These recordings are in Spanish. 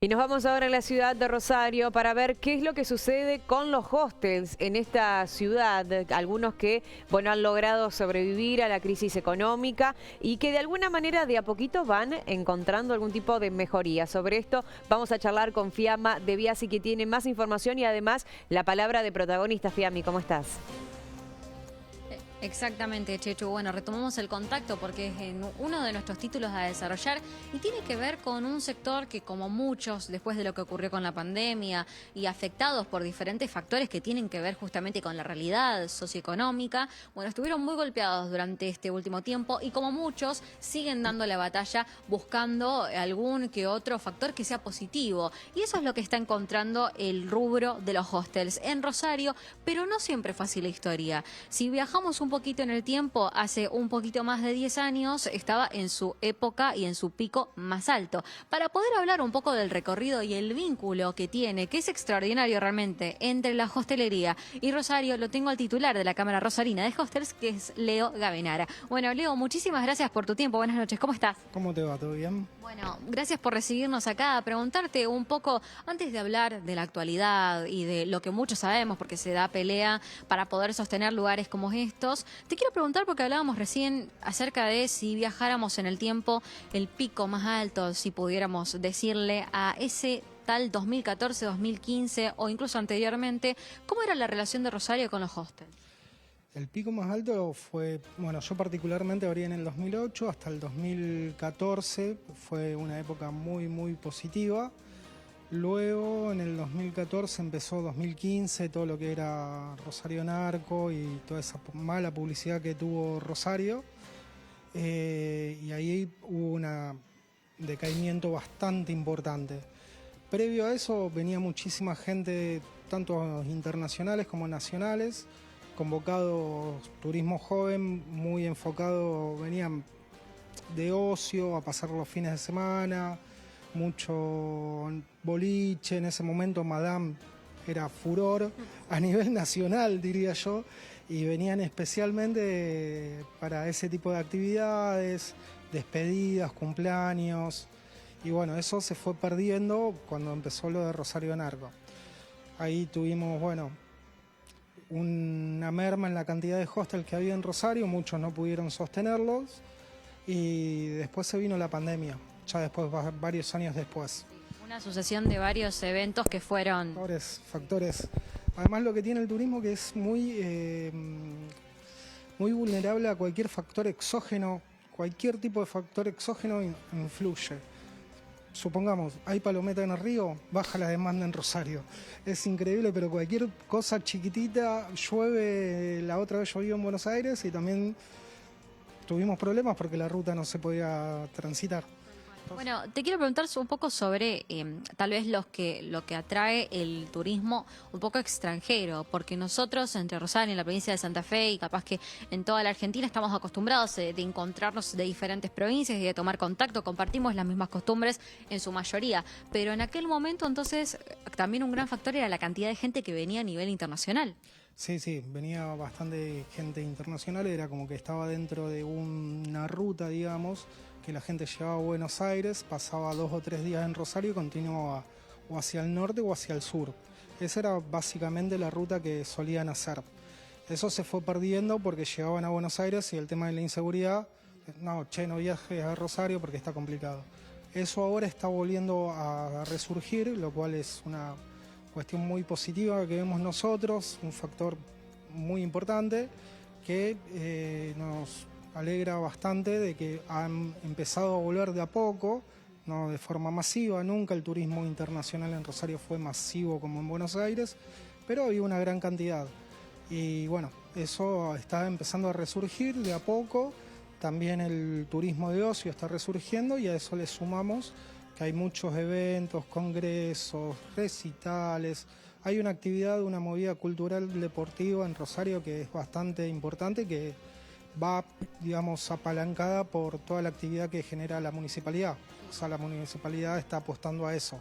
Y nos vamos ahora a la ciudad de Rosario para ver qué es lo que sucede con los hostels en esta ciudad. Algunos que, bueno, han logrado sobrevivir a la crisis económica y que de alguna manera de a poquito van encontrando algún tipo de mejoría. Sobre esto vamos a charlar con Fiamma de Biasi, que tiene más información y además la palabra de protagonista. Fiammi, ¿cómo estás? Exactamente, Chechu. Bueno, retomamos el contacto porque es uno de nuestros títulos a desarrollar y tiene que ver con un sector que, como muchos, después de lo que ocurrió con la pandemia y afectados por diferentes factores que tienen que ver justamente con la realidad socioeconómica, bueno, estuvieron muy golpeados durante este último tiempo y, como muchos, siguen dando la batalla buscando algún que otro factor que sea positivo. Y eso es lo que está encontrando el rubro de los hostels en Rosario, pero no siempre fue así la historia. Si viajamos un poquito en el tiempo, hace un poquito más de 10 años, estaba en su época y en su pico más alto. Para poder hablar un poco del recorrido y el vínculo que tiene, que es extraordinario realmente, entre la hostelería y Rosario, lo tengo al titular de la Cámara Rosarina de Hostels, que es Leo Gavenara. Bueno, Leo, muchísimas gracias por tu tiempo. Buenas noches, ¿cómo estás? ¿Cómo te va? ¿Todo bien? Bueno, gracias por recibirnos acá. Preguntarte un poco, antes de hablar de la actualidad y de lo que muchos sabemos, porque se da pelea para poder sostener lugares como estos, te quiero preguntar, porque hablábamos recién acerca de si viajáramos en el tiempo, el pico más alto, si pudiéramos decirle, a ese tal 2014, 2015 o incluso anteriormente, ¿cómo era la relación de Rosario con los hostels? El pico más alto fue, bueno, yo particularmente abrí en el 2008 hasta el 2014, fue una época muy positiva. Luego en el 2014 empezó 2015, todo lo que era Rosario Narco y toda esa mala publicidad que tuvo Rosario. Y ahí hubo un decaimiento bastante importante. Previo a eso venía muchísima gente, tanto internacionales como nacionales, convocados, turismo joven, muy enfocado, venían de ocio, a pasar los fines de semana, mucho boliche. En ese momento Madame era furor a nivel nacional, diría yo, y venían especialmente para ese tipo de actividades, despedidas, cumpleaños. Y bueno, eso se fue perdiendo cuando empezó lo de Rosario Narco. Ahí tuvimos, bueno, una merma en la cantidad de hostels que había en Rosario, muchos no pudieron sostenerlos y después se vino la pandemia, ya después, varios años después. Una sucesión de varios eventos que fueron... Factores. Además, lo que tiene el turismo, que es muy vulnerable a cualquier factor exógeno, cualquier tipo de factor exógeno influye. Supongamos, hay palometa en el río, baja la demanda en Rosario. Es increíble, pero cualquier cosa chiquitita, llueve. La otra vez llovió en Buenos Aires y también tuvimos problemas porque la ruta no se podía transitar. Bueno, te quiero preguntar un poco sobre tal vez lo que atrae el turismo un poco extranjero, porque nosotros entre Rosario, en la provincia de Santa Fe y capaz que en toda la Argentina estamos acostumbrados de encontrarnos de diferentes provincias y de tomar contacto, compartimos las mismas costumbres en su mayoría, pero en aquel momento entonces también un gran factor era la cantidad de gente que venía a nivel internacional. Sí, venía bastante gente internacional, era como que estaba dentro de una ruta, digamos, que la gente llegaba a Buenos Aires, pasaba 2 o 3 días en Rosario y continuaba o hacia el norte o hacia el sur. Esa era básicamente la ruta que solían hacer. Eso se fue perdiendo porque llegaban a Buenos Aires y el tema de la inseguridad, no viajes a Rosario porque está complicado. Eso ahora está volviendo a resurgir, lo cual es una cuestión muy positiva que vemos nosotros, un factor muy importante que nos alegra bastante de que han empezado a volver de a poco, no de forma masiva. Nunca el turismo internacional en Rosario fue masivo como en Buenos Aires, pero había una gran cantidad. Y bueno, eso está empezando a resurgir de a poco. También el turismo de ocio está resurgiendo y a eso le sumamos que hay muchos eventos, congresos, recitales. Hay una actividad, una movida cultural deportiva en Rosario que es bastante importante, que va, digamos, apalancada por toda la actividad que genera la municipalidad. O sea, la municipalidad está apostando a eso.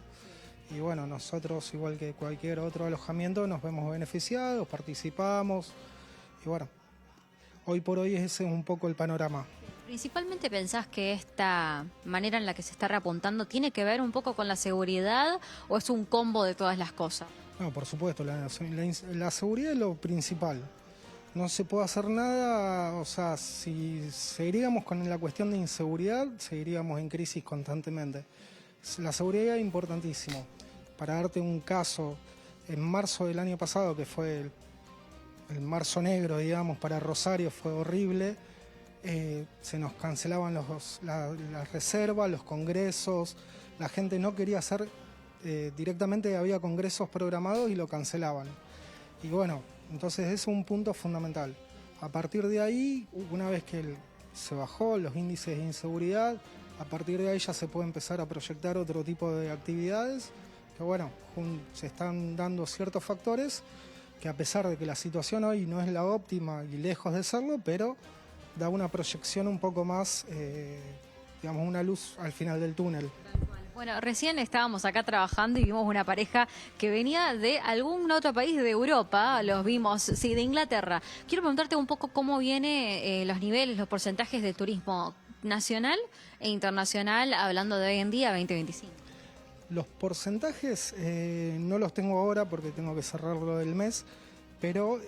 Y bueno, nosotros, igual que cualquier otro alojamiento, nos vemos beneficiados, participamos. Y bueno, hoy por hoy ese es un poco el panorama. ¿Principalmente pensás que esta manera en la que se está reapuntando tiene que ver un poco con la seguridad o es un combo de todas las cosas? No, por supuesto, la seguridad es lo principal. No se puede hacer nada, o sea, si seguiríamos con la cuestión de inseguridad, seguiríamos en crisis constantemente. La seguridad es importantísimo. Para darte un caso, en marzo del año pasado, que fue el marzo negro, digamos, para Rosario, fue horrible. Se nos cancelaban las reservas, los congresos, la gente no quería hacer, directamente había congresos programados y lo cancelaban. Y bueno, entonces ese es un punto fundamental. A partir de ahí, una vez que se bajó los índices de inseguridad, a partir de ahí ya se puede empezar a proyectar otro tipo de actividades, que bueno, se están dando ciertos factores que a pesar de que la situación hoy no es la óptima y lejos de serlo, pero da una proyección un poco más, digamos, una luz al final del túnel. Bueno, recién estábamos acá trabajando y vimos una pareja que venía de algún otro país de Europa, los vimos, sí, de Inglaterra. Quiero preguntarte un poco cómo vienen los niveles, los porcentajes de turismo nacional e internacional, hablando de hoy en día, 2025. Los porcentajes no los tengo ahora porque tengo que cerrarlo del mes, pero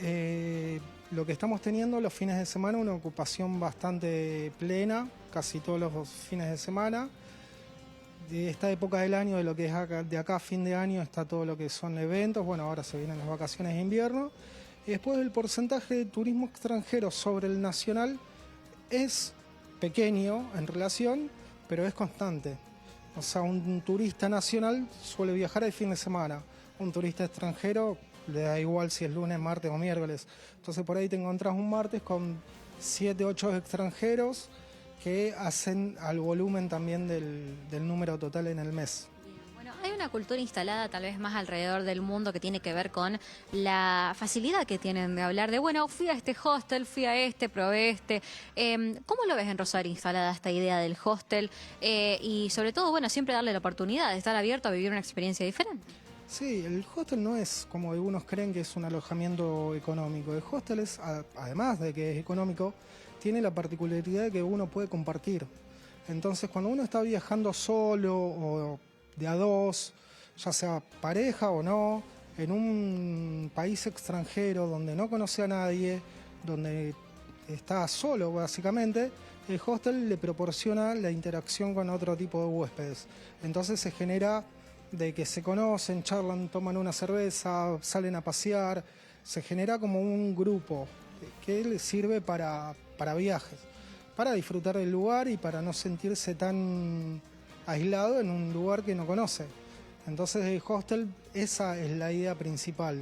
lo que estamos teniendo los fines de semana, una ocupación bastante plena, casi todos los fines de semana. De esta época del año, de lo que es de acá a fin de año, está todo lo que son eventos. Bueno, ahora se vienen las vacaciones de invierno. Y después el porcentaje de turismo extranjero sobre el nacional es pequeño en relación, pero es constante. O sea, un turista nacional suele viajar el fin de semana. Un turista extranjero le da igual si es lunes, martes o miércoles. Entonces por ahí te encontrás un martes con 7, 8 extranjeros que hacen al volumen también del número total en el mes. Bueno, hay una cultura instalada tal vez más alrededor del mundo que tiene que ver con la facilidad que tienen de hablar de, bueno, fui a este hostel, fui a este, probé este. ¿Cómo lo ves en Rosario instalada esta idea del hostel? Y sobre todo, bueno, siempre darle la oportunidad de estar abierto a vivir una experiencia diferente. Sí, el hostel no es como algunos creen que es un alojamiento económico. El hostel es, además de que es económico, tiene la particularidad de que uno puede compartir. Entonces, cuando uno está viajando solo o de a dos, ya sea pareja o no, en un país extranjero donde no conoce a nadie, donde está solo básicamente, el hostel le proporciona la interacción con otro tipo de huéspedes. Entonces se genera de que se conocen, charlan, toman una cerveza, salen a pasear, se genera como un grupo que les sirve para viajes, para disfrutar del lugar y para no sentirse tan aislado en un lugar que no conoce. Entonces el hostel, esa es la idea principal.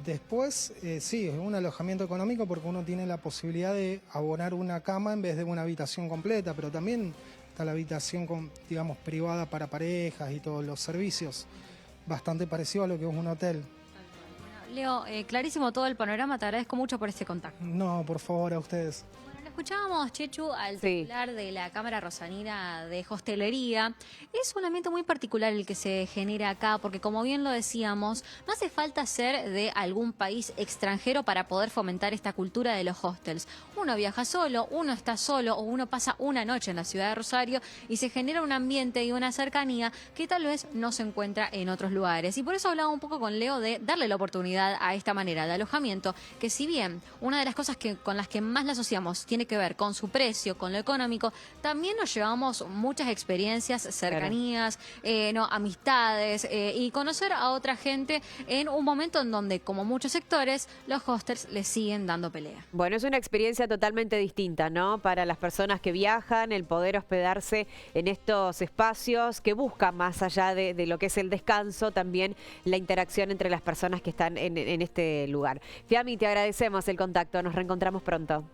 Después, sí, es un alojamiento económico porque uno tiene la posibilidad de abonar una cama en vez de una habitación completa, pero también está la habitación, digamos, privada para parejas y todos los servicios, bastante parecido a lo que es un hotel. Leo, clarísimo todo el panorama, te agradezco mucho por este contacto. No, por favor, a ustedes. Escuchábamos, Chechu, al titular de la Cámara Rosarina de Hostelería. Es un ambiente muy particular el que se genera acá, porque como bien lo decíamos, no hace falta ser de algún país extranjero para poder fomentar esta cultura de los hostels. Uno viaja solo, uno está solo o uno pasa una noche en la ciudad de Rosario y se genera un ambiente y una cercanía que tal vez no se encuentra en otros lugares. Y por eso hablaba un poco con Leo de darle la oportunidad a esta manera de alojamiento, que si bien una de las cosas con las que más la asociamos tiene que ver con su precio, con lo económico, también nos llevamos muchas experiencias, cercanías, amistades y conocer a otra gente en un momento en donde, como muchos sectores, los hostels les siguen dando pelea. Bueno, es una experiencia totalmente distinta, ¿no? Para las personas que viajan, el poder hospedarse en estos espacios que buscan, más allá de lo que es el descanso, también la interacción entre las personas que están en este lugar. Fiammi, te agradecemos el contacto, nos reencontramos pronto.